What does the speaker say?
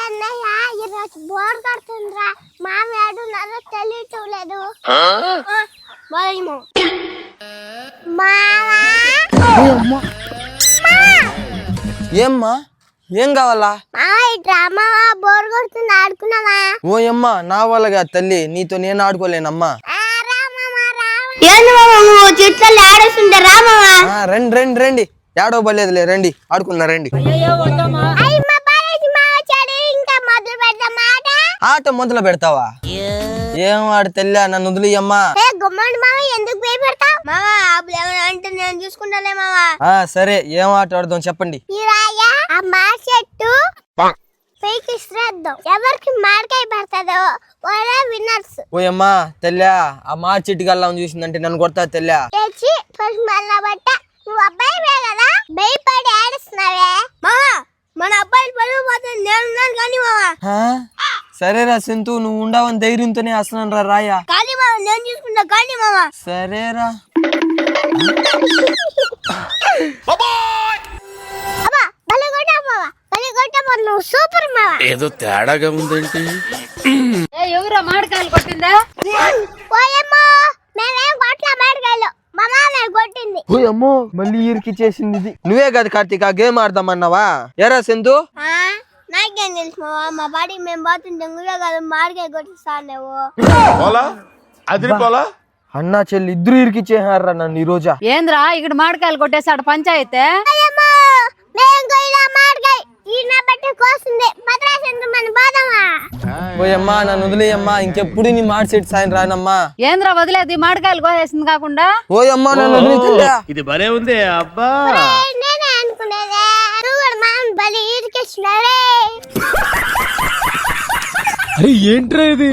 అన్నయ్య ఈరోజు బోర్ కొడుతుందిరా మామ ఏడున్నారో తెలియట్లేదు ఏమ్మా ఏం కావాలా డ్రామా బోర్ కొడుతుంది ఆడుకున్నావా ఓ అమ్మా నా వాళ్ళగా తల్లి నీతో నేను ఆడుకోలేనమ్మా ఏంది మామ నువ్వు చెట్లలో ఆడేస్తుంటే రా మామ రండి రండి రండి ఏడవ పర్లేదులే రండి ఆడుకుందా రండి ఆట మొదలు పెడతావా ఏం ఆడ తెల్లా నన్ను వదిలియమ్మా ఎందుకు భయపడతావు మామ అప్పుడు ఏమైనా అంటే నేను చూసుకుంటాలే మామ సరే ఏం ఆట ఆడదాం చెప్పండి ఆ మామిడి చెట్టు పైకి ఇస్తుద్దాం ఎవరికి మామిడికాయ పడుతుందో వాళ్ళే విన్నర్స్ ఓయమ్మా తెల్లా ఆ మా చెట్టు గల్లా చూసిందంటే నన్ను కొడతా తెల్లా తెచ్చి ఫస్ట్ మళ్ళా బట్ట నువ్వు అబ్బాయి కదా భయపడి ఆడిస్తున్నావే మామ మన అబ్బాయి పరుగు పోతుంది నేనున్నాను కానీ మామ సరేరా సింతు నువ్వు ఉండవని ధైర్యంతోనే వస్తున్నాను రా రాయా కానీ మామ నేను చూసుకుంటా కానీ మామ సరేరా నువ్వు సూపర్ మామ ఏదో తేడాగా ఉందేంటి ఎవరో మామిడికాయలు కొట్టిందా పోయమ్మో మేమేం కొట్ల మామిడికాయలు మా మామే కొట్టింది ఓయమ్మో మళ్ళీ ఈరికి చేసింది ఇది నువ్వే కదా కార్తీక్ ఆ గేమ్ ఆడదామన్నావా ఎరా సింధు నాకేం తెలుసు మామ మా బాడీ మేము పోతుంటే నువ్వే కదా మామిడికాయ కొట్టిస్తాను నువ్వు అన్నా చెల్లి ఇద్దరు ఇరికిచ్చేహారా నన్ను ఈ రోజా ఏంద్రా ఇక్కడ మామిడికాయలు కొట్టేసాడు పంచాయతే ఓయమ్మా నన్ను వదిలేయమ్మా ఇంకెప్పుడు నీ మాట సెట్ సాయం రానమ్మా ఏంద్రా వదిలేది మామిడికాయలు కోసేసింది కాకుండా ఓయమ్మా నన్ను వదిలేదా ఇది భలే ఉంది అబ్బా నేనే అనుకునేదే నువ్వు కూడా మామని బలి ఇరికిచ్చినారే అరే ఏంట్రా ఇది